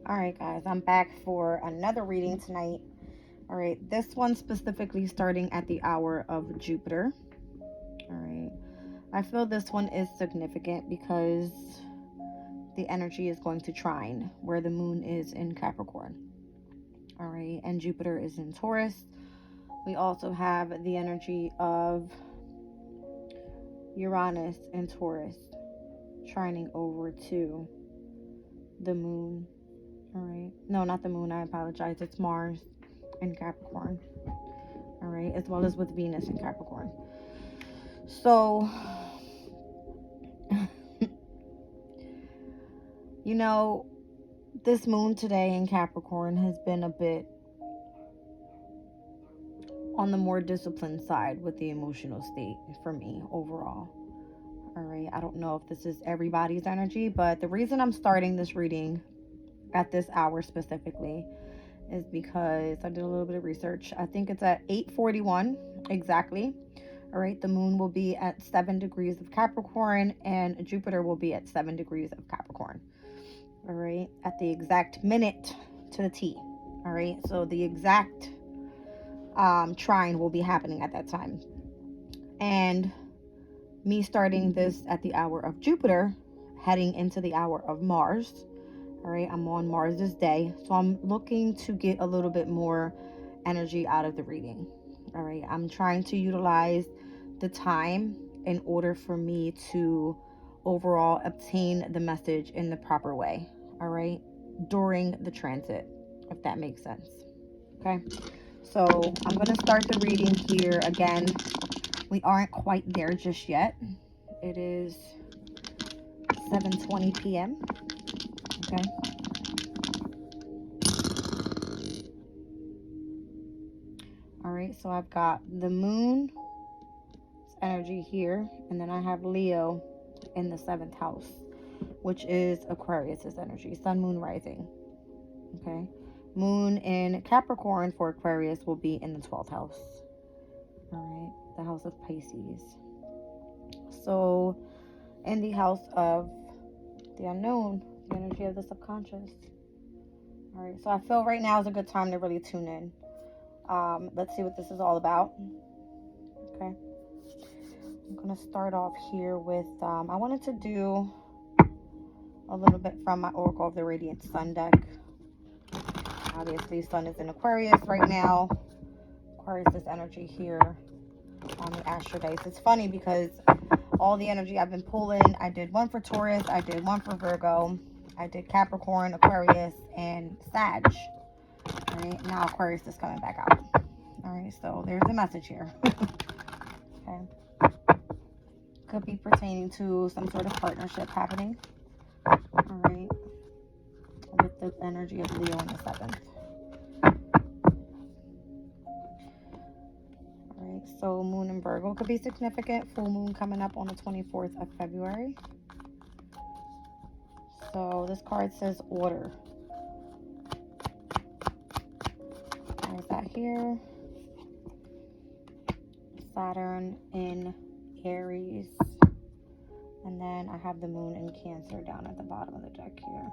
All right, guys, I'm back for another reading tonight. All right, this one specifically starting at the hour of Jupiter. All right, I feel this one is significant because the energy is going to trine where the moon is in Capricorn. All right, and Jupiter is in Taurus. We also have the energy of Uranus in Taurus trining over to the moon. All right, no, not the moon, I apologize, it's Mars in Capricorn. All right, as well as with Venus in Capricorn. So you know, this moon today in Capricorn has been a bit on the more disciplined side with the emotional state for me overall. All right, I don't know if this is everybody's energy, but the reason I'm starting this reading at this hour specifically is because I did a little bit of research. I think it's at 8:41 exactly. All right, the moon will be at 7 degrees of Capricorn and Jupiter will be at 7 degrees of Capricorn. All right, at the exact minute to the T. All right, so the exact trine will be happening at that time. And me starting this at the hour of Jupiter, heading into the hour of Mars. All right, I'm on Mars this day, so I'm looking to get a little bit more energy out of the reading. All right, I'm trying to utilize the time in order for me to overall obtain the message in the proper way. All right, during the transit, if that makes sense. Okay, so I'm going to start the reading here again. We aren't quite there just yet. It is 7:20 p.m. Okay. All right, so I've got the moon's energy here, and then I have Leo in the 7th house, which is Aquarius's energy, sun, moon, rising. Okay. Moon in Capricorn for Aquarius will be in the 12th house. All right, the house of Pisces. So in the house of the unknown, the energy of the subconscious. All right, so I feel right now is a good time to really tune in. Let's see what this is all about. Okay, I'm gonna start off here with I wanted to do a little bit from my Oracle of the Radiant Sun deck. Obviously, Sun is in Aquarius right now. Aquarius is energy here on the Astro Dice. It's funny because all the energy I've been pulling, I did one for Taurus, I did one for Virgo, I did Capricorn, Aquarius, and Sag. All right, now Aquarius is coming back out. All right, so there's a message here. Okay, could be pertaining to some sort of partnership happening. All right, with the energy of Leo in the 7th. All right, so moon in Virgo could be significant. Full moon coming up on the 24th of February. So this card says order. There's that here. Saturn in Aries. And then I have the moon in Cancer down at the bottom of the deck here.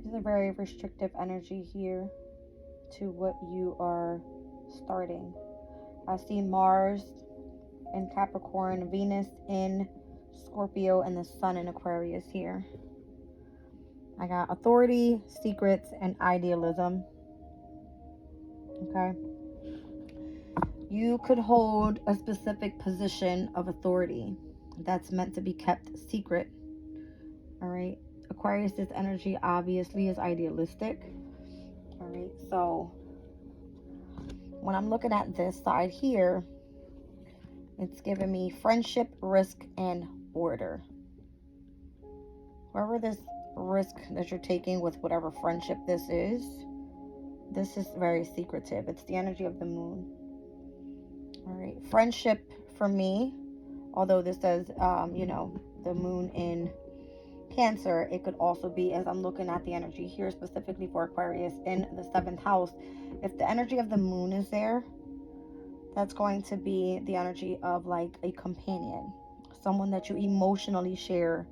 There's a very restrictive energy here to what you are starting. I see Mars in Capricorn, Venus in Scorpio, and the Sun in Aquarius here. I got authority, secrets, and idealism. Okay. You could hold a specific position of authority that's meant to be kept secret. All right. Aquarius's energy obviously is idealistic. All right. So when I'm looking at this side here, it's giving me friendship, risk, and order. Wherever this risk that you're taking with whatever friendship this is very secretive. It's the energy of the moon. All right. Friendship for me Although this says, you know, the moon in Cancer, it could also be, as I'm looking at the energy here specifically for Aquarius in the 7th house, if the energy of the moon is there, that's going to be the energy of like a companion, someone that you emotionally share,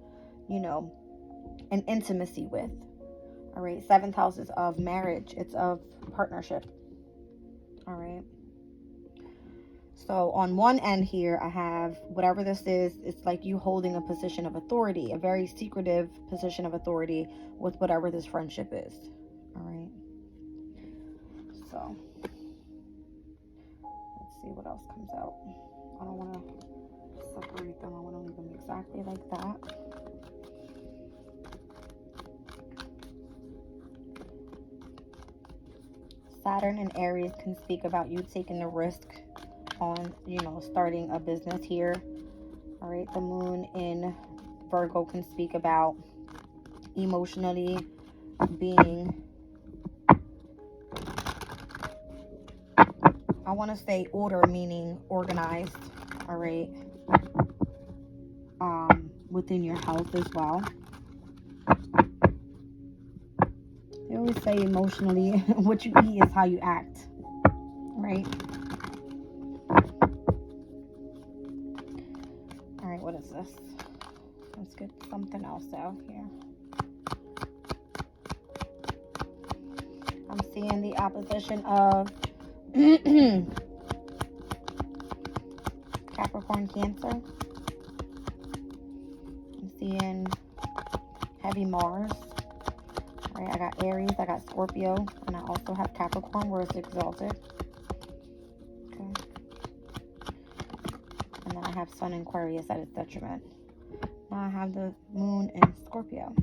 you know, an intimacy with. All right, 7th house is of marriage, it's of partnership. All right. So on one end here, I have whatever this is, it's like you holding a position of authority, a very secretive position of authority with whatever this friendship is. All right. So let's see what else comes out. I don't want to separate them. I want to leave them exactly like that. Saturn and Aries can speak about you taking the risk on, you know, starting a business here. All right, the moon in Virgo can speak about emotionally being, I want to say order, meaning organized. All right, within your health as well. They always say emotionally what you eat is how you act, right? All right, what is this? Let's get something else out here. I'm seeing the opposition of Capricorn, Cancer. I'm seeing heavy Mars. All right, I got Aries, I got Scorpio, and I also have Capricorn where it's exalted. Okay. And then I have Sun in Aquarius at its detriment. Now I have the moon in Scorpio.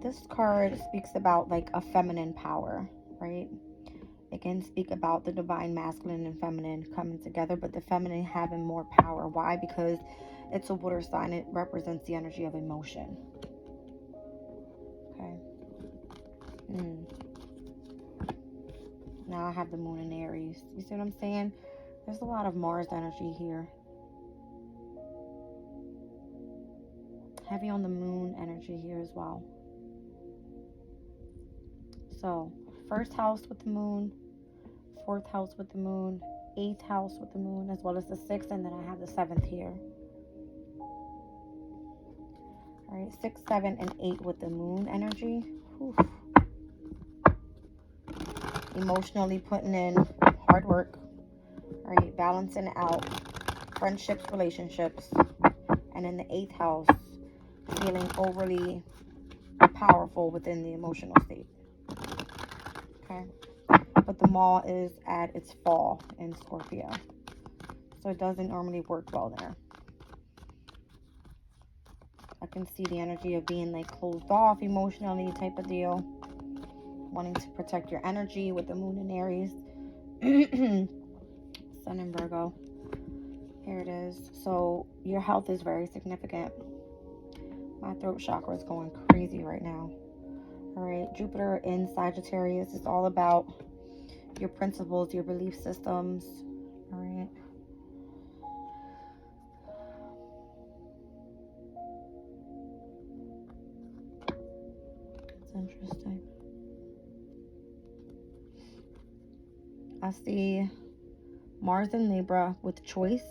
This card speaks about like a feminine power, right? It can speak about the divine masculine and feminine coming together, but the feminine having more power. Why? Because it's a water sign. It represents the energy of emotion. Okay. Now I have the moon in Aries. You see what I'm saying? There's a lot of Mars energy here. Heavy on the moon energy here as well. So, 1st house with the moon, 4th house with the moon, 8th house with the moon, as well as the 6th, and then I have the 7th here. All right, 6, 7, and 8 with the moon energy. Whew. Emotionally putting in hard work. All right, balancing out friendships, relationships, and in the 8th house, feeling overly powerful within the emotional state. Okay, but the Maw is at its fall in Scorpio, so it doesn't normally work well there. I can see the energy of being like closed off emotionally type of deal, wanting to protect your energy with the moon in Aries. Sun in Virgo. Here it is. So your health is very significant. My throat chakra is going crazy right now. All right, Jupiter in Sagittarius is all about your principles, your belief systems. All right. It's interesting. I see Mars in Libra with choice,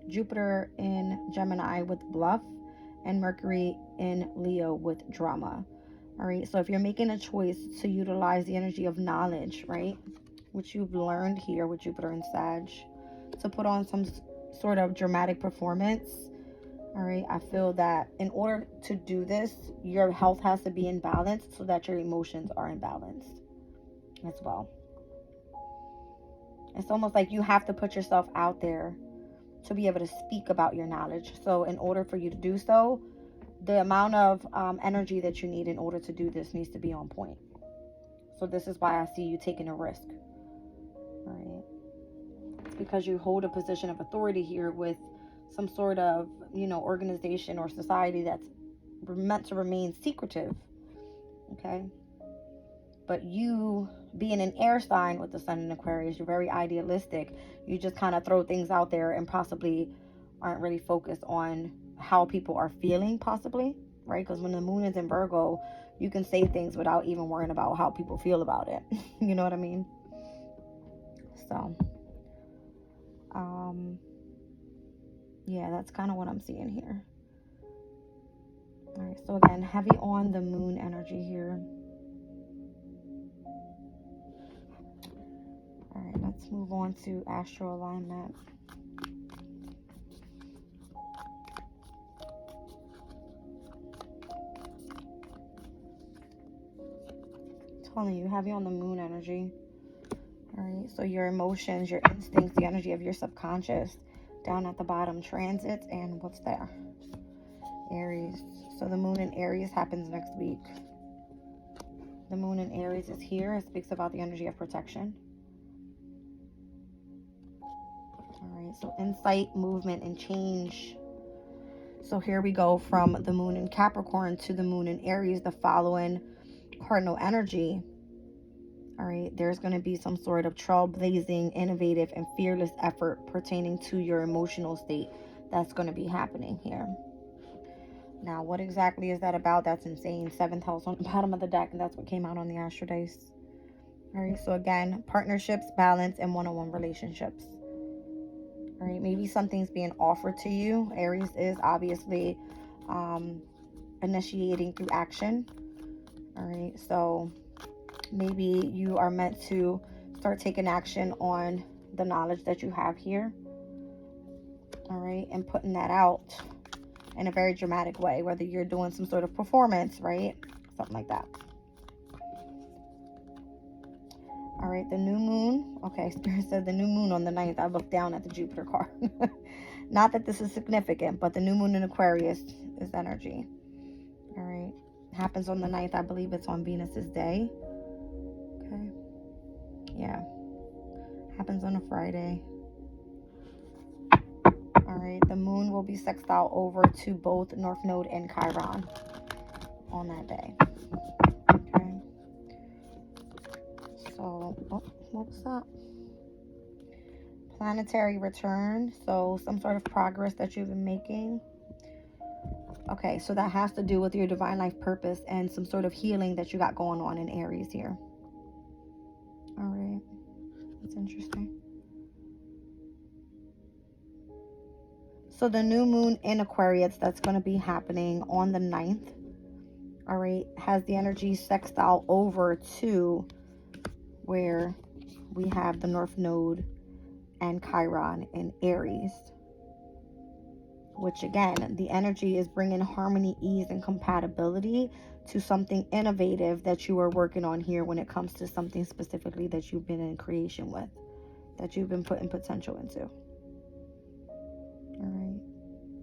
Jupiter in Gemini with bluff, and Mercury in Leo with drama. All right, so if you're making a choice to utilize the energy of knowledge, right, which you've learned here with Jupiter and Sag, to put on some sort of dramatic performance, all right, I feel that in order to do this, your health has to be in balance so that your emotions are in balance as well. It's almost like you have to put yourself out there to be able to speak about your knowledge. So in order for you to do so, the amount of energy that you need in order to do this needs to be on point. So this is why I see you taking a risk. All right. It's because you hold a position of authority here with some sort of, you know, organization or society that's meant to remain secretive. Okay. But you being an air sign with the sun in Aquarius, you're very idealistic. You just kind of throw things out there and possibly aren't really focused on how people are feeling, possibly, right? Because when the moon is in Virgo, you can say things without even worrying about how people feel about it. You know what I mean? So, yeah, that's kind of what I'm seeing here. All right, so again, heavy on the moon energy here. All right, let's move on to astral alignment. Telling you, heavy on the moon energy. All right, so your emotions, your instincts, the energy of your subconscious. Down at the bottom, transits, and what's there? Aries. So the moon in Aries happens next week. The moon in Aries is here. It speaks about the energy of protection. All right, so insight, movement, and change. So here we go from the moon in Capricorn to the moon in Aries, the following cardinal energy. All right, there's going to be some sort of trailblazing, innovative, and fearless effort pertaining to your emotional state that's going to be happening here. Now, what exactly is that about? That's insane. 7th house on the bottom of the deck, and that's what came out on the Astro Dice. All right, so again, partnerships, balance, and one-on-one relationships. All right, maybe something's being offered to you. Aries is obviously initiating through action. All right, so maybe you are meant to start taking action on the knowledge that you have here. All right, and putting that out in a very dramatic way, whether you're doing some sort of performance, right? Something like that. All right, the new moon. Okay, Spirit said the new moon on the 9th. I looked down at the Jupiter card. Not that this is significant, but the new moon in Aquarius is energy. All right, happens on the 9th. I believe it's on Venus's day. Okay. Yeah. Happens on a Friday. All right. The moon will be sextile over to both North Node and Chiron on that day. Okay. So, what was that? Planetary return. So, some sort of progress that you've been making. Okay. So, that has to do with your divine life purpose and some sort of healing that you got going on in Aries here. All right. That's interesting. So the new moon in Aquarius that's going to be happening on the 9th, all right, has the energy sextile over to where we have the North Node and Chiron in Aries. Which again, the energy is bringing harmony, ease, and compatibility to something innovative that you are working on here when it comes to something specifically that you've been in creation with, that you've been putting potential into. All right.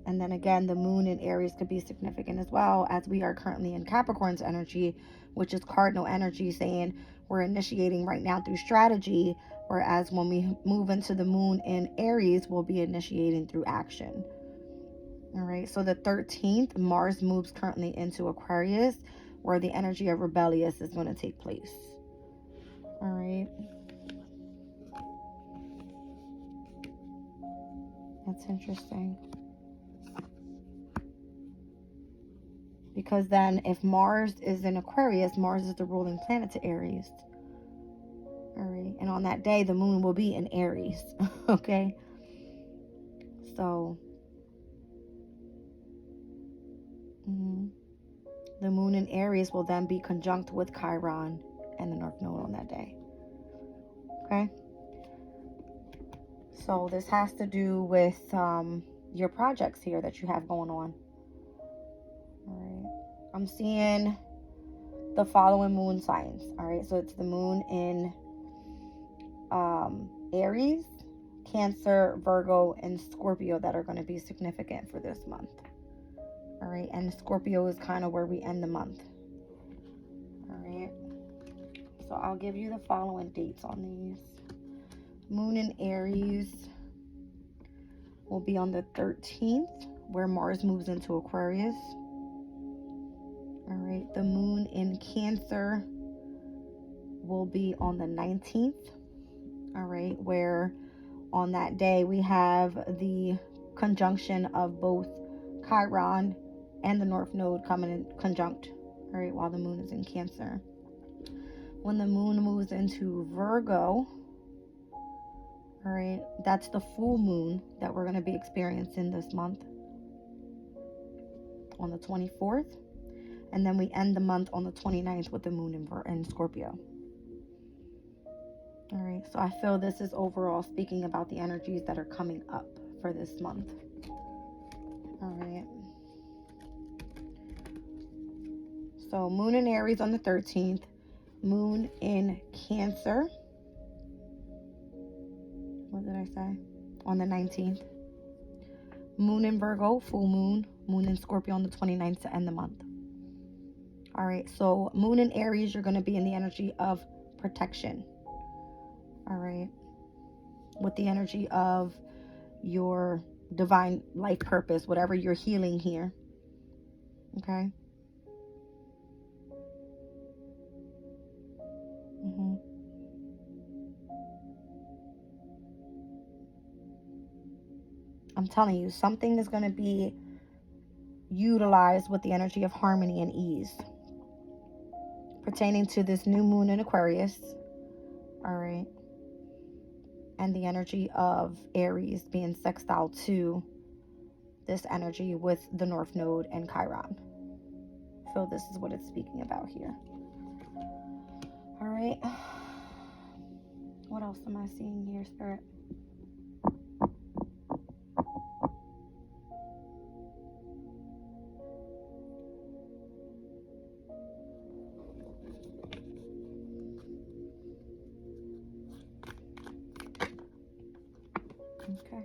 And then again, the moon in Aries could be significant as well, as we are currently in Capricorn's energy, which is cardinal energy, saying we're initiating right now through strategy, whereas when we move into the moon in Aries, we'll be initiating through action. All right, so the 13th, Mars moves currently into Aquarius, where the energy of rebellious is going to take place. All right. That's interesting. Because then if Mars is in Aquarius, Mars is the ruling planet to Aries. All right. And on that day, the moon will be in Aries. Okay. So the moon in Aries will then be conjunct with Chiron and the North Node on that day. Okay. So this has to do with your projects here that you have going on. All right. I'm seeing the following moon signs. All right. So it's the moon in Aries, Cancer, Virgo, and Scorpio that are going to be significant for this month. All right. And Scorpio is kind of where we end the month. All right. So I'll give you the following dates on these. Moon in Aries will be on the 13th, where Mars moves into Aquarius. All right, the moon in Cancer will be on the 19th. All right, where on that day we have the conjunction of both Chiron and the North Node coming in conjunct, all right, while the moon is in Cancer. When the moon moves into Virgo, all right, that's the full moon that we're going to be experiencing this month on the 24th. And then we end the month on the 29th with the moon in Scorpio. All right, so I feel this is overall speaking about the energies that are coming up for this month. All right. So moon in Aries on the 13th, moon in Cancer. What did I say? On the 19th. Moon in Virgo, full moon. Moon in Scorpio on the 29th to end the month. All right, so moon in Aries, you're going to be in the energy of protection. All right, with the energy of your divine life purpose, whatever you're healing here. Okay. I'm telling you, something is going to be utilized with the energy of harmony and ease pertaining to this new moon in Aquarius. All right. And the energy of Aries being sextile to this energy with the North Node and Chiron. So this is what it's speaking about here. All right. What else am I seeing here, Spirit? Okay.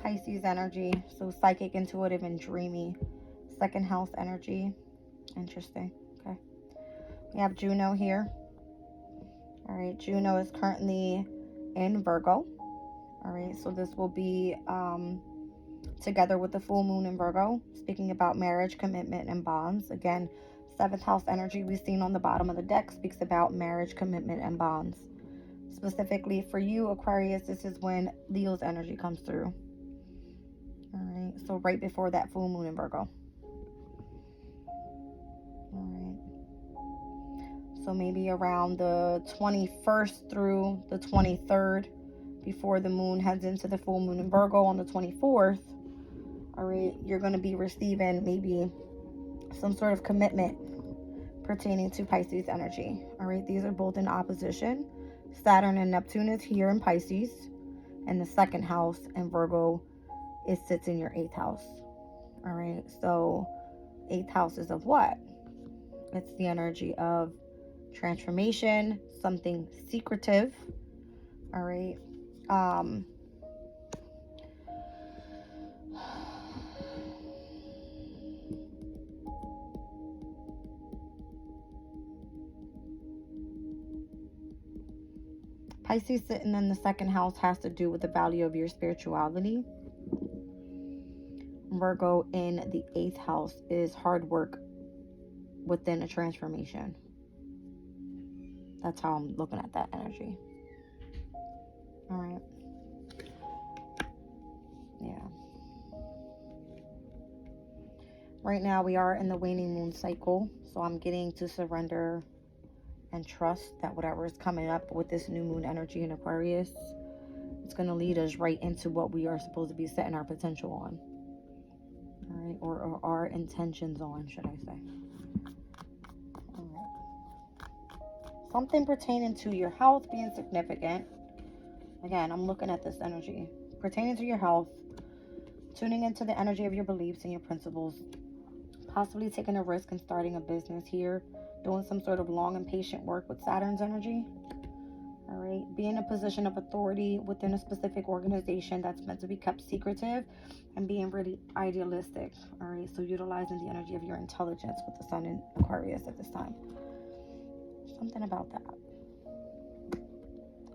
Pisces energy, so psychic, intuitive, and dreamy. Second house energy. Interesting. Okay. We have Juno here. All right. Juno is currently in Virgo. All right. So this will be together with the full moon in Virgo, speaking about marriage, commitment, and bonds. Again, seventh house energy we've seen on the bottom of the deck speaks about marriage, commitment, and bonds. Specifically for you, Aquarius, this is when Leo's energy comes through. All right, so right before that full moon in Virgo. All right, so maybe around the 21st through the 23rd, before the moon heads into the full moon in Virgo on the 24th. All right, you're going to be receiving maybe some sort of commitment pertaining to Pisces energy. All right, these are both in opposition. Saturn and Neptune is here in Pisces in the second house, and Virgo, it sits in your 8th house. All right, so 8th house is of what? It's the energy of transformation, something secretive. All right. Pisces sitting in the second house has to do with the value of your spirituality. Virgo in the 8th house is hard work within a transformation. That's how I'm looking at that energy. All right. Yeah. Right now we are in the waning moon cycle, so I'm getting to surrender and trust that whatever is coming up with this new moon energy in Aquarius, it's going to lead us right into what we are supposed to be setting our potential on. All right, or our intentions on, should I say. All right. Something pertaining to your health being significant. Again, I'm looking at this energy. Pertaining to your health, tuning into the energy of your beliefs and your principles, possibly taking a risk and starting a business here, doing some sort of long and patient work with Saturn's energy. All right, be in a position of authority within a specific organization that's meant to be kept secretive, and being really idealistic. All right, so utilizing the energy of your intelligence with the sun in Aquarius at this time. Something about that.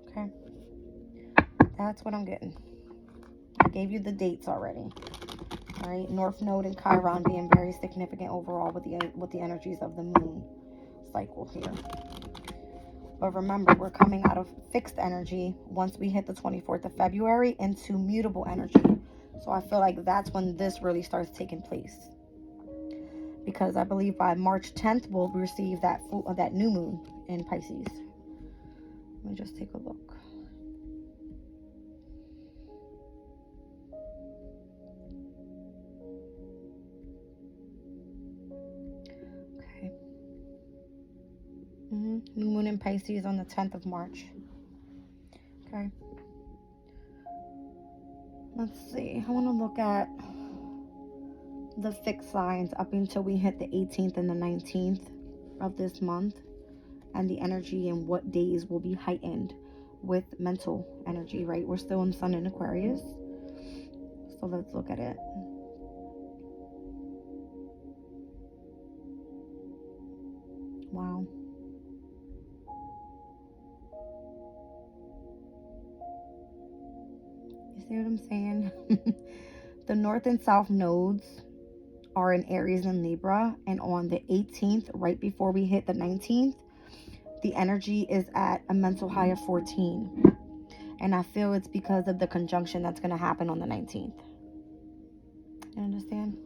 Okay, that's what I'm getting. I gave you the dates already. All right, North Node and Chiron being very significant overall with the energies of the moon cycle here. But remember, we're coming out of fixed energy once we hit the 24th of February into mutable energy. So I feel like that's when this really starts taking place. Because I believe by March 10th, we'll receive that new moon in Pisces. Let me just take a look. Okay. New moon in Pisces on the 10th of March. Okay. Let's see. I want to look at the fixed signs up until we hit the 18th and the 19th of this month, and the energy and what days will be heightened with mental energy, right? We're still in Sun in Aquarius. So let's look at it. Wow. You see what I'm saying? The North and South nodes are in Aries and Libra, and on the 18th, right before we hit the 19th, the energy is at a mental high of 14. And I feel it's because of the conjunction that's going to happen on the 19th. You understand?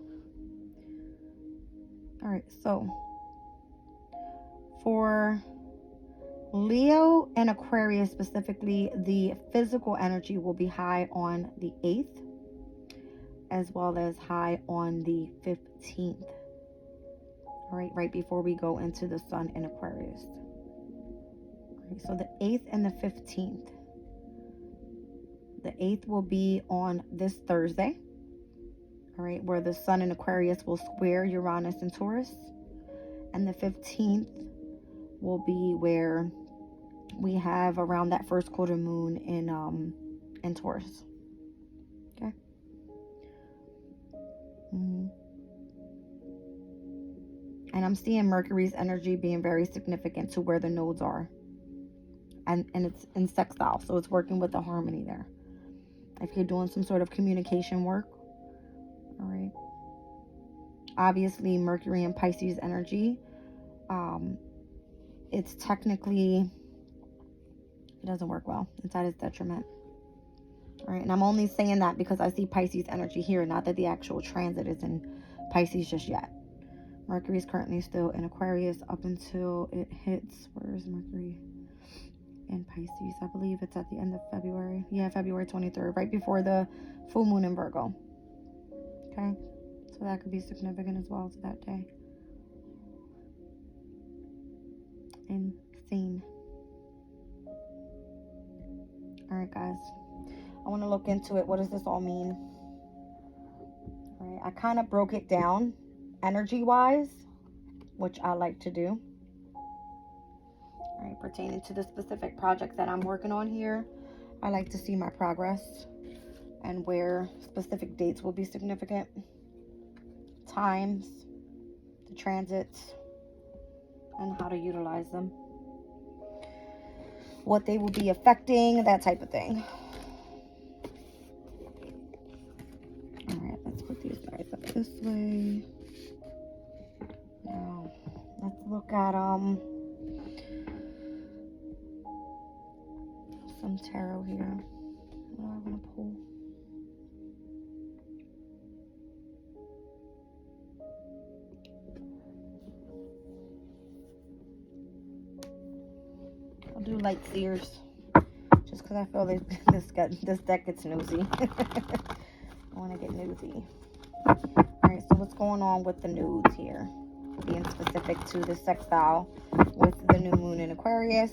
All right, so for Leo and Aquarius specifically, the physical energy will be high on the 8th, as well as high on the 15th. All right, right before we go into the Sun in Aquarius. All right, so the 8th and the 15th. The 8th will be on this Thursday. All right, where the Sun in Aquarius will square Uranus and Taurus. And the 15th will be where we have around that first quarter moon in Taurus. Okay. And I'm seeing Mercury's energy being very significant to where the nodes are. And it's in sextile, so it's working with the harmony there. If you're doing some sort of communication work. All right. Obviously, Mercury and Pisces energy, it's technically, it doesn't work well. It's at its detriment. All right, and I'm only saying that because I see Pisces energy here, not that the actual transit is in Pisces just yet. Mercury is currently still in Aquarius up until it hits, where is Mercury in Pisces? I believe it's at the end of February. Yeah, February 23rd, right before the full moon in Virgo. Okay, so that could be significant as well to that day. Insane. All right, guys. I want to look into it. What does this all mean? All right, I kind of broke it down energy-wise, which I like to do. All right, pertaining to the specific project that I'm working on here, I like to see my progress and where specific dates will be significant, times, the transits, and how to utilize them, what they will be affecting, that type of thing. All right, let's put these guys up this way. Now, let's look at some tarot here. What do I want to pull? I'll do light seers, just because I feel like this deck gets nosy. I want to get nosy. Alright, so what's going on with the nodes here? Being specific to the sextile with the new moon in Aquarius.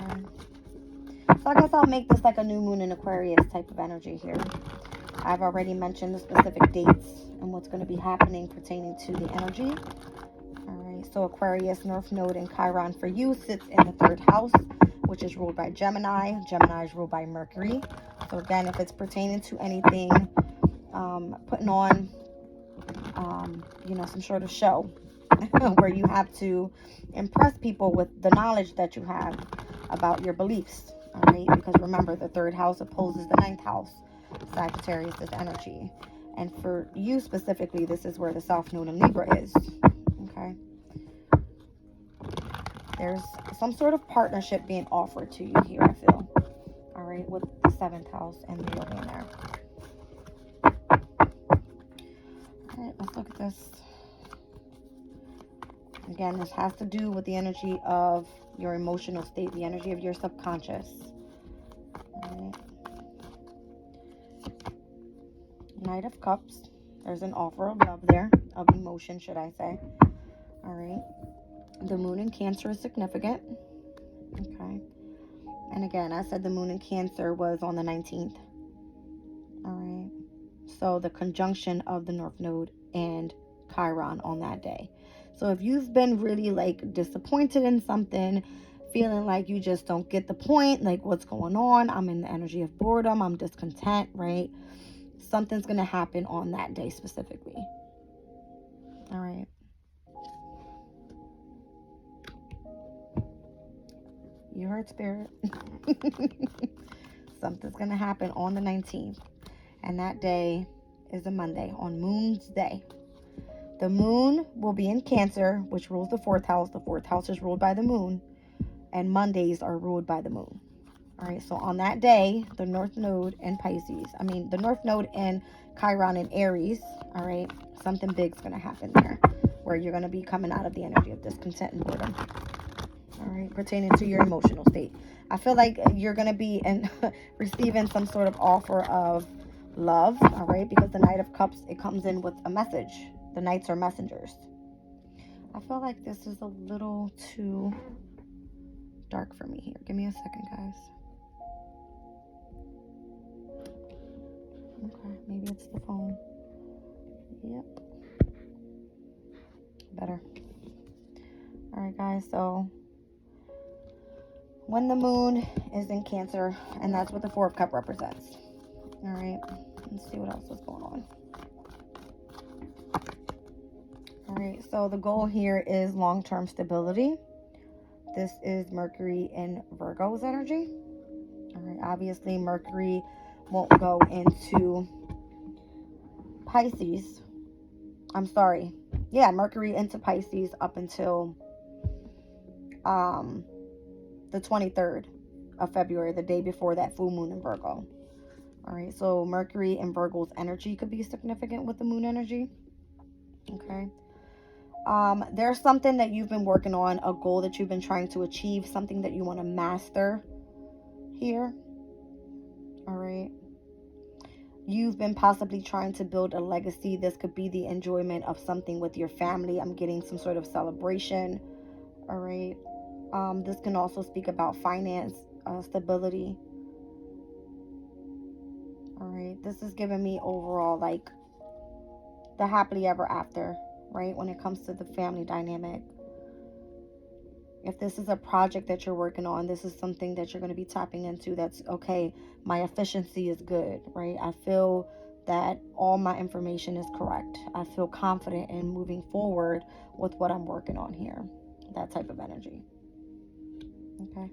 Okay. So I guess I'll make this like a new moon in Aquarius type of energy here. I've already mentioned the specific dates and what's going to be happening pertaining to the energy. Alright, so Aquarius, North Node, and Chiron for you sits in the 3rd house, which is ruled by Gemini. Gemini is ruled by Mercury. So again, if it's pertaining to anything, putting on, some sort of show where you have to impress people with the knowledge that you have about your beliefs, all right? Because remember, the 3rd house opposes the 9th house. Sagittarius is energy. And for you specifically, this is where the South Node in Libra is. Okay. There's some sort of partnership being offered to you here, I feel. All right, with the 7th house and Leo being there. All right, let's look at this. Again, this has to do with the energy of your emotional state, the energy of your subconscious. All right. Knight of Cups. There's an offer of love there, of emotion, should I say. All right. The moon in Cancer is significant. Okay. And again, I said the moon in Cancer was on the 19th. All right. So the conjunction of the North Node and Chiron on that day. So if you've been really like disappointed in something, feeling like you just don't get the point, like what's going on, I'm in the energy of boredom, I'm discontent, right? Something's going to happen on that day specifically. All right. You heard spirit. Something's going to happen on the 19th. And that day is a Monday, on Moon's Day. The moon will be in Cancer, which rules the 4th house. The 4th house is ruled by the moon. And Mondays are ruled by the moon. All right, so on that day, the North Node and the North Node and Chiron in Aries, all right, something big's going to happen there, where you're going to be coming out of the energy of discontent and boredom. All right, pertaining to your emotional state. I feel like you're going to be receiving some sort of offer of love, all right, because the Knight of Cups, it comes in with a message. The Knights are messengers. I feel like this is a little too dark for me here. Give me a second, guys. Okay, maybe it's the phone. Yep. Better. All right, guys, so when the moon is in Cancer, and that's what the 4 of Cups represents. All right, let's see what else is going on. All right, so the goal here is long-term stability. This is Mercury in Virgo's energy. All right, obviously Mercury won't go into Pisces. Mercury into Pisces up until the 23rd of February, the day before that full moon in Virgo. All right, so Mercury in Virgo's energy could be significant with the moon energy. Okay. There's something that you've been working on, a goal that you've been trying to achieve, something that you want to master here. All right. You've been possibly trying to build a legacy. This could be the enjoyment of something with your family. I'm getting some sort of celebration. All right. This can also speak about finance, stability. All right. This is giving me overall like the happily ever after, right? When it comes to the family dynamic. If this is a project that you're working on, this is something that you're going to be tapping into. That's okay. My efficiency is good, right? I feel that all my information is correct. I feel confident in moving forward with what I'm working on here. That type of energy. Okay.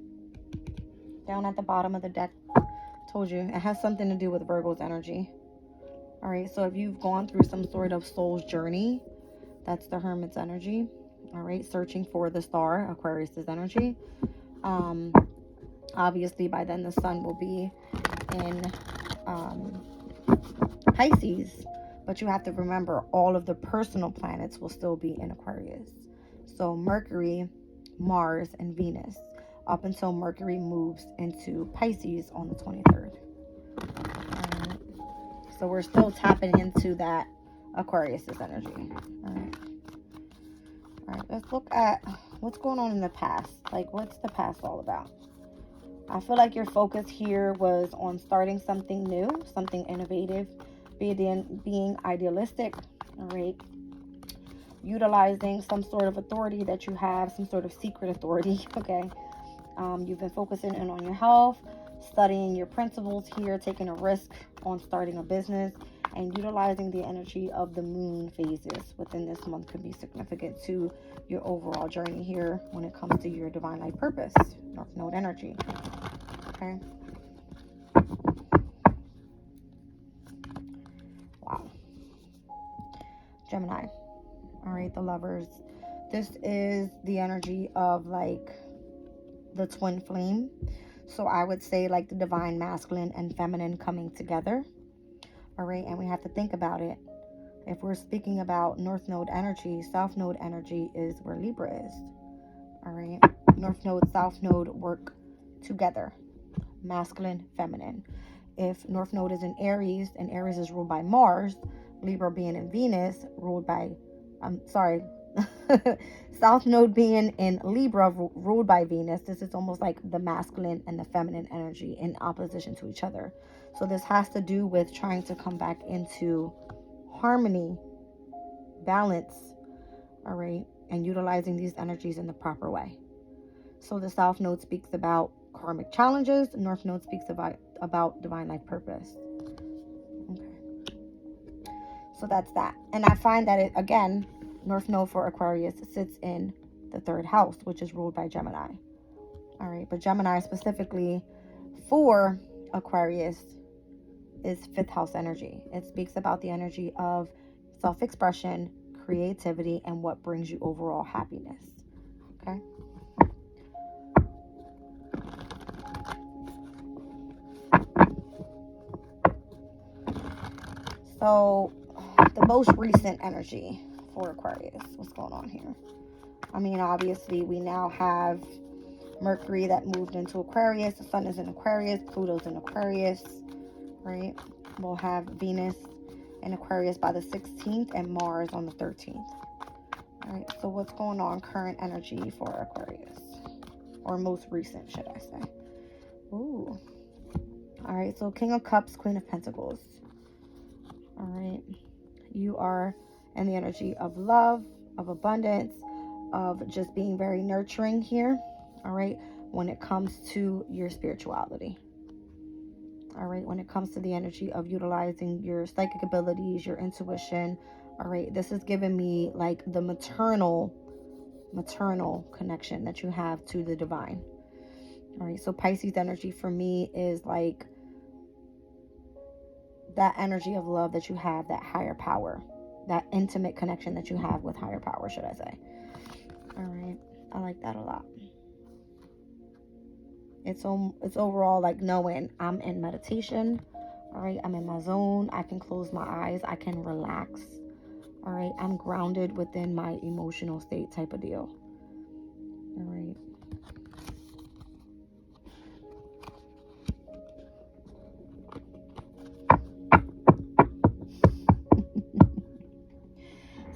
Down at the bottom of the deck, told you, it has something to do with Virgo's energy. All right. So if you've gone through some sort of soul's journey, that's the Hermit's energy. All right, searching for the star, Aquarius's energy. Obviously, by then the sun will be in Pisces, but you have to remember all of the personal planets will still be in Aquarius. So Mercury, Mars, and Venus, up until Mercury moves into Pisces on the 23rd. So we're still tapping into that Aquarius's energy. All right. All right, let's look at what's going on in the past. Like, what's the past all about? I feel like your focus here was on starting something new, something innovative, being idealistic, all right? Utilizing some sort of authority that you have, some sort of secret authority, okay? You've been focusing in on your health, studying your principles here, taking a risk on starting a business, and utilizing the energy of the moon phases within this month could be significant to your overall journey here when it comes to your divine life purpose, North Node energy. Okay. right? The Lovers. This is the energy of like the twin flame. So I would say like the divine masculine and feminine coming together. All right, and we have to think about it. If we're speaking about North Node energy, South Node energy is where Libra is. All right, North Node, South Node work together. Masculine, feminine. If North Node is in Aries and Aries is ruled by Mars, Libra being in Venus, ruled by, South Node being in Libra, ruled by Venus, this is almost like the masculine and the feminine energy in opposition to each other. So this has to do with trying to come back into harmony, balance, all right, and utilizing these energies in the proper way. So the South Node speaks about karmic challenges. The North Node speaks about divine life purpose. Okay. So that's that. And I find that it, again, North Node for Aquarius sits in the 3rd house, which is ruled by Gemini. All right. But Gemini specifically for Aquarius is 5th house energy. It speaks about the energy of self-expression, creativity, and what brings you overall happiness. Okay. So the most recent energy for Aquarius, what's going on here? I mean, obviously we now have Mercury that moved into Aquarius. The Sun is in Aquarius. Pluto's in Aquarius, right? We'll have Venus in Aquarius by the 16th and Mars on the 13th. All right, so what's going on? Current energy for Aquarius, or most recent, should I say. Ooh. All right, so King of Cups, Queen of Pentacles. All right, you are in the energy of love, of abundance, of just being very nurturing here. All right, when it comes to your spirituality. All right, when it comes to the energy of utilizing your psychic abilities, your intuition. All right, this is giving me like the maternal connection that you have to the divine. All right, so Pisces energy for me is like that energy of love that you have, that higher power, that intimate connection that you have with higher power, should I say. All right, I like that a lot. It's overall like knowing I'm in meditation. All right, I'm in my zone. I can close my eyes. I can relax. All right, I'm grounded within my emotional state type of deal. All right.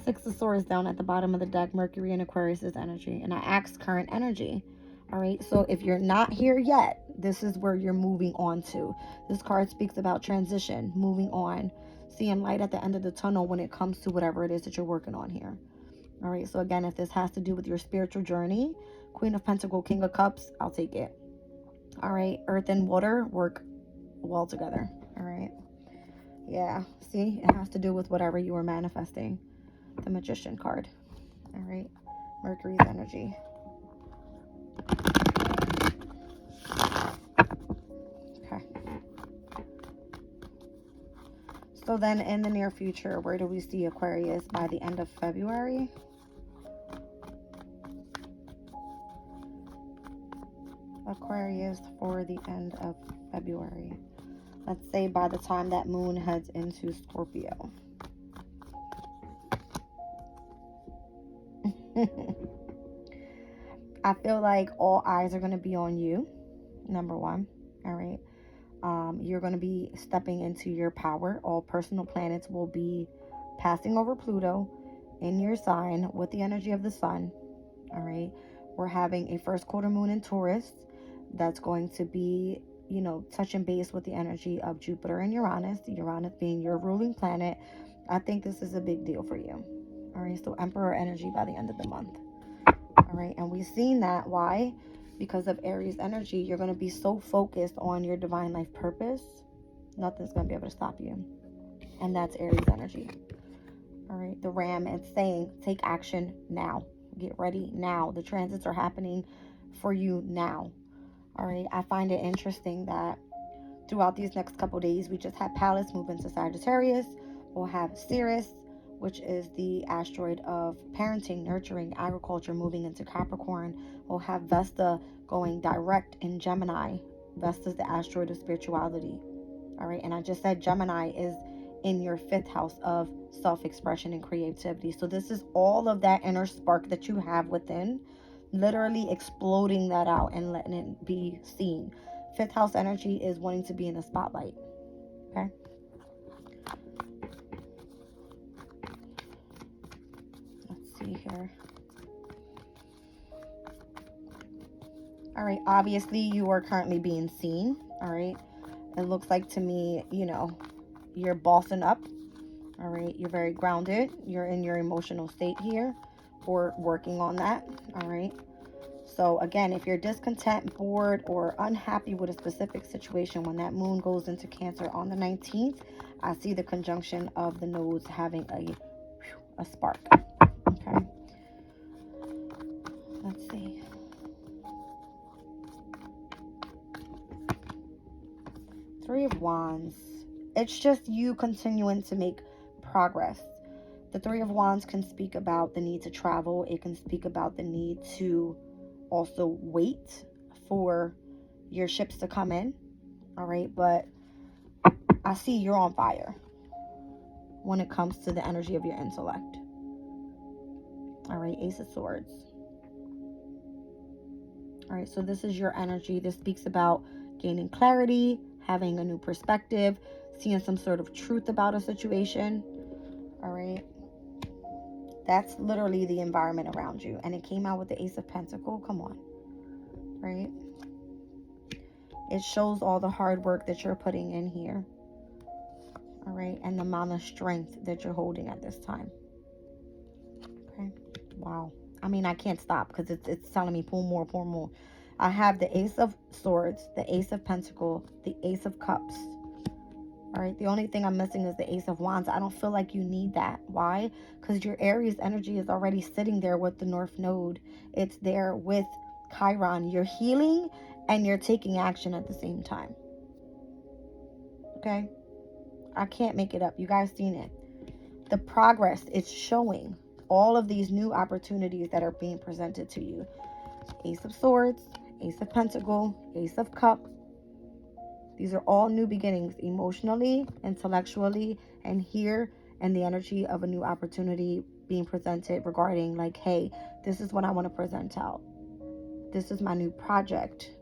Six of Swords down at the bottom of the deck, Mercury and Aquarius's energy. And I asked current energy. All right, so if you're not here yet, this is where you're moving on to. This card speaks about transition, moving on, seeing light at the end of the tunnel when it comes to whatever it is that you're working on here. All right, so again, if this has to do with your spiritual journey, Queen of Pentacles, King of Cups, I'll take it. All right, Earth and water work well together. All right. Yeah, see, it has to do with whatever you are manifesting. The Magician card. All right, Mercury's energy. Okay. So then in the near future, where do we see Aquarius by the end of February? Aquarius for the end of February. Let's say by the time that moon heads into Scorpio. I feel like all eyes are going to be on you, number one. All right. You're going to be stepping into your power. All personal planets will be passing over Pluto in your sign with the energy of the sun. All right. We're having a first quarter moon in Taurus that's going to be, you know, touching base with the energy of Jupiter and Uranus. Uranus being your ruling planet. I think this is a big deal for you. All right. So Emperor energy by the end of the month. All right. And we've seen that. Why? Because of Aries energy, you're going to be so focused on your divine life purpose, nothing's going to be able to stop you. And that's Aries energy. All right. The Ram, it's saying take action now. Get ready now. The transits are happening for you now. All right. I find it interesting that throughout these next couple days, we just had Pallas move into Sagittarius. We'll have Ceres which is the asteroid of parenting, nurturing, agriculture, moving into Capricorn. We'll have Vesta going direct in Gemini. Vesta is the asteroid of spirituality. All right, and I just said Gemini is in your 5th house of self-expression and creativity. So this is all of that inner spark that you have within, literally exploding that out and letting it be seen. 5th house energy is wanting to be in the spotlight. Okay. Let's see here. All right, obviously you are currently being seen. All right, it looks like to me, you're bossing up. All right, you're very grounded. You're in your emotional state here, or working on that. All right. So again, if you're discontent, bored, or unhappy with a specific situation, when that moon goes into Cancer on the 19th, I see the conjunction of the nodes having a spark. Okay. Let's see. Three of Wands. It's just you continuing to make progress. The Three of Wands can speak about the need to travel. It can speak about the need to also wait for your ships to come in. All right, but I see you're on fire when it comes to the energy of your intellect. All right, Ace of Swords. All right, so this is your energy. This speaks about gaining clarity, having a new perspective, seeing some sort of truth about a situation. All right, that's literally the environment around you. And it came out with the Ace of Pentacles. Come on. Right? It shows all the hard work that you're putting in here. All right, and the amount of strength that you're holding at this time. Okay. Wow. I mean, I can't stop because it's telling me pull more, pull more. I have the Ace of Swords, the Ace of Pentacles, the Ace of Cups. All right, the only thing I'm missing is the Ace of Wands. I don't feel like you need that. Why? Because your Aries energy is already sitting there with the North Node. It's there with Chiron. You're healing and you're taking action at the same time. Okay? I can't make it up. You guys seen it. The progress is showing. All of these new opportunities that are being presented to you. Ace of Swords, Ace of Pentacles, Ace of Cups. These are all new beginnings, emotionally, intellectually, and here in the energy of a new opportunity being presented regarding like, hey, this is what I want to present out. This is my new project.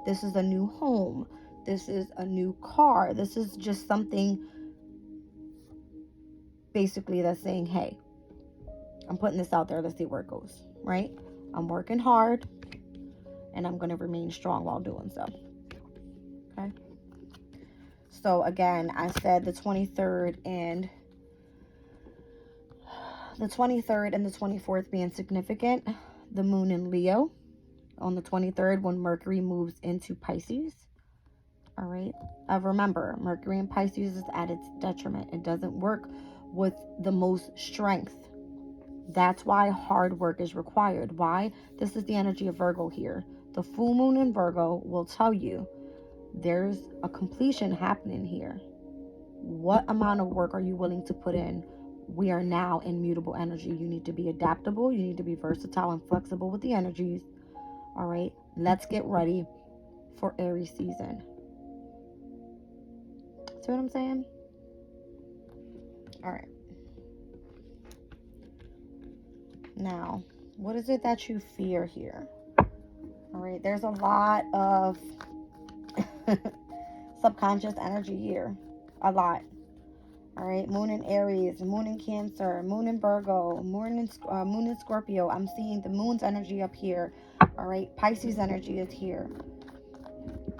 This is a new home. This is a new car. This is just something basically that's saying, hey, I'm putting this out there. Let's see where it goes, right? I'm working hard and I'm going to remain strong while doing so. Okay. So again, I said the 23rd and the 24th being significant. The moon in Leo on the 23rd when Mercury moves into Pisces. All right. Remember, Mercury in Pisces is at its detriment. It doesn't work with the most strength. That's why hard work is required. Why? This is the energy of Virgo here. The full moon in Virgo will tell you there's a completion happening here. What amount of work are you willing to put in? We are now in mutable energy. You need to be adaptable. You need to be versatile and flexible with the energies. All right. Let's get ready for Aries season. See what I'm saying? All right. Now, what is it that you fear here? All right. There's a lot of subconscious energy here. A lot. All right. Moon in Aries, moon in Cancer, moon in Virgo, moon in Scorpio. I'm seeing the moon's energy up here. All right. Pisces energy is here.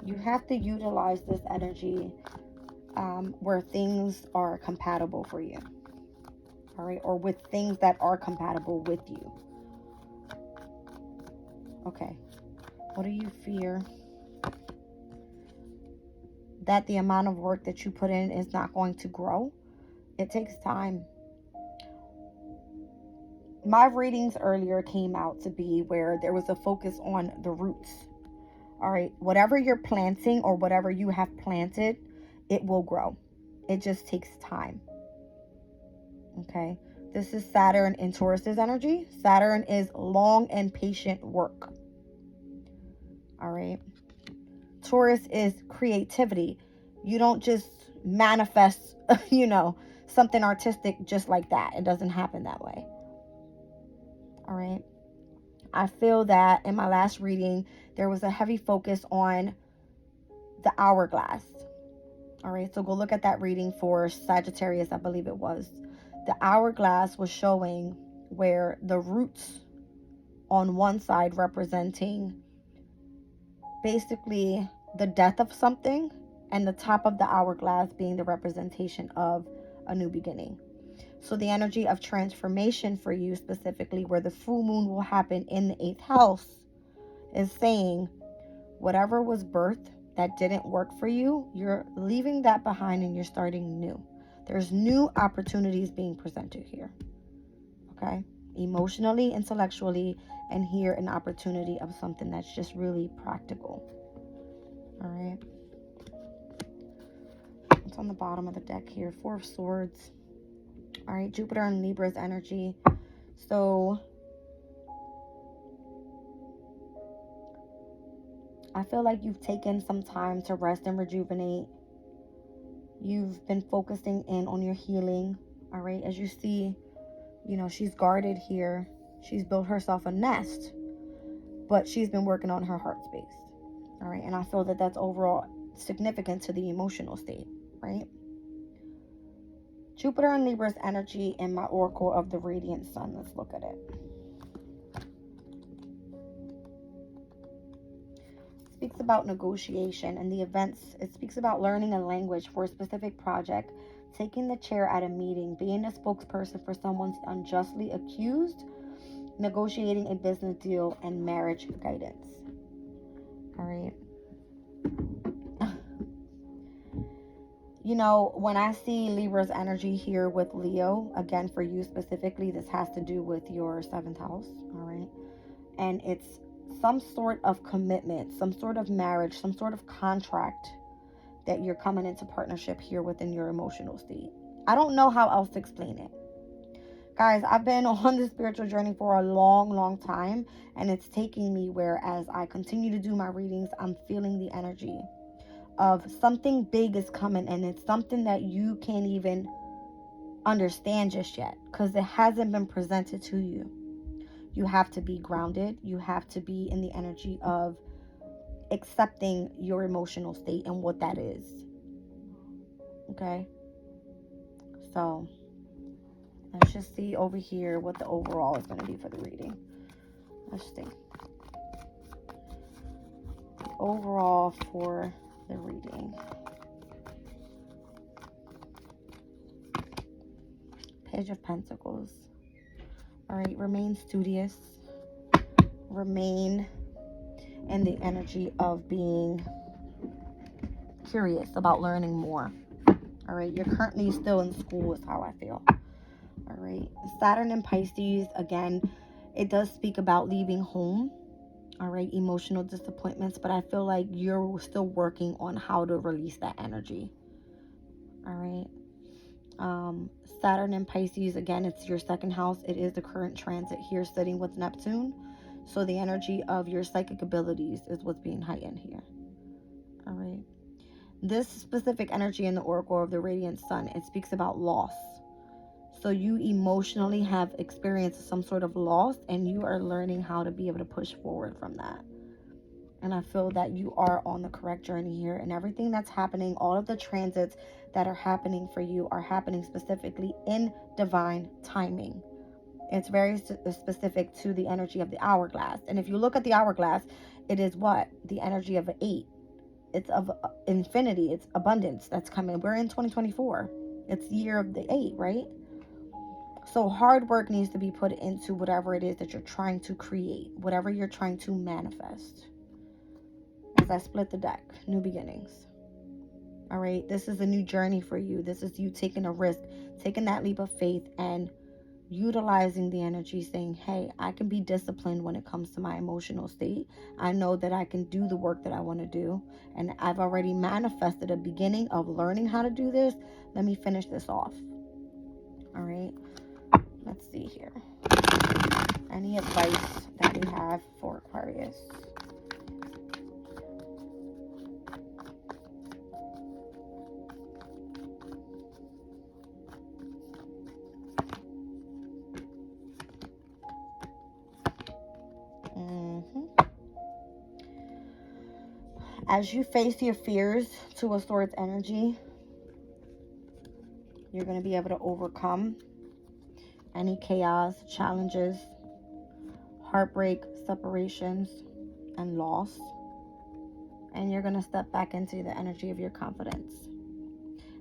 You have to utilize this energy where things are compatible for you. All right. Or with things that are compatible with you. Okay. What do you fear? That the amount of work that you put in is not going to grow. It takes time. My readings earlier came out to be where there was a focus on the roots. All right. Whatever you're planting or whatever you have planted, it will grow. It just takes time. Okay. This is Saturn in Taurus's energy. Saturn is long and patient work. All right. Taurus is creativity. You don't just manifest, something artistic just like that. It doesn't happen that way. All right. I feel that in my last reading, there was a heavy focus on the hourglass. All right. So go look at that reading for Sagittarius, I believe it was. The hourglass was showing where the roots on one side representing basically the death of something, and the top of the hourglass being the representation of a new beginning. So the energy of transformation for you specifically, where the full moon will happen in the 8th house, is saying whatever was birthed that didn't work for you, you're leaving that behind and you're starting new. There's new opportunities being presented here. Okay? Emotionally, intellectually, and here an opportunity of something that's just really practical. All right? It's on the bottom of the deck here. 4 of Swords. All right, Jupiter and Libra's energy. So I feel like you've taken some time to rest and rejuvenate. You've been focusing in on your healing. All right, as you see, she's guarded here. She's built herself a nest, but she's been working on her heart space. All right, and I feel that that's overall significant to the emotional state, right? Jupiter and Libra's energy in my oracle of the radiant sun. Let's look at it. It speaks about negotiation and the events. It speaks about learning a language for a specific project, taking the chair at a meeting, being a spokesperson for someone unjustly accused, negotiating a business deal, and marriage guidance. All right. When I see Libra's energy here with Leo, again, for you specifically, this has to do with your 7th house, all right? And it's some sort of commitment, some sort of marriage, some sort of contract that you're coming into partnership here within your emotional state. I don't know how else to explain it. Guys, I've been on this spiritual journey for a long, long time, and it's taking me where as I continue to do my readings, I'm feeling the energy of something big is coming, and it's something that you can't even understand just yet because it hasn't been presented to you. You have to be grounded. You have to be in the energy of accepting your emotional state and what that is. Okay? So let's just see over here what the overall is going to be for the reading. Let's see. The overall for the reading. Page of Pentacles. All right, remain studious. Remain in the energy of being curious about learning more. All right, you're currently still in school is how I feel. All right, Saturn and Pisces, again, it does speak about leaving home. All right, emotional disappointments, but I feel like you're still working on how to release that energy. All right. Saturn and Pisces, again, it's your 2nd house. It is the current transit here sitting with Neptune. So the energy of your psychic abilities is what's being heightened here. All right. This specific energy in the oracle of the radiant sun, it speaks about loss. So you emotionally have experienced some sort of loss, and you are learning how to be able to push forward from that. And I feel that you are on the correct journey here, and everything that's happening, all of the transits that are happening for you are happening specifically in divine timing. It's very specific to the energy of the hourglass. And if you look at the hourglass, it is what? The energy of an 8. It's of infinity. It's abundance that's coming. We're in 2024. It's the year of the 8, right? So hard work needs to be put into whatever it is that you're trying to create, whatever you're trying to manifest. As I split the deck, new beginnings. All right, this is a new journey for you. This is you taking a risk, taking that leap of faith and utilizing the energy, saying, hey, I can be disciplined when it comes to my emotional state. I know that I can do the work that I want to do. And I've already manifested a beginning of learning how to do this. Let me finish this off. All right. Let's see here. Any advice that we have for Aquarius? As you face your fears towards energy, you're going to be able to overcome any chaos, challenges, heartbreak, separations, and loss. And you're going to step back into the energy of your confidence.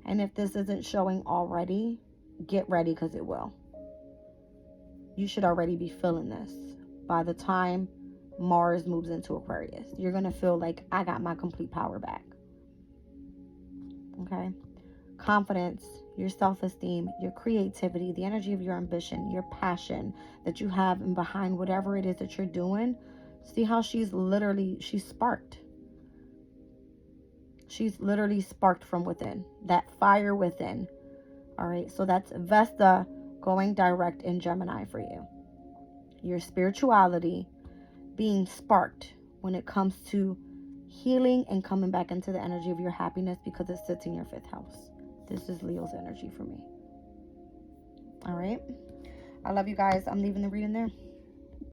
And if this isn't showing already, get ready, because it will. You should already be feeling this. By the time Mars moves into Aquarius, you're going to feel like, I got my complete power back. Okay? Confidence, your self-esteem, your creativity, the energy of your ambition, your passion that you have and behind whatever it is that you're doing. See how she's sparked. She's literally sparked from within. That fire within. All right. So that's Vesta going direct in Gemini for you. Your spirituality being sparked when it comes to healing and coming back into the energy of your happiness, because it sits in your 5th house. This is Leo's energy for me. All right. I love you guys. I'm leaving the reading there.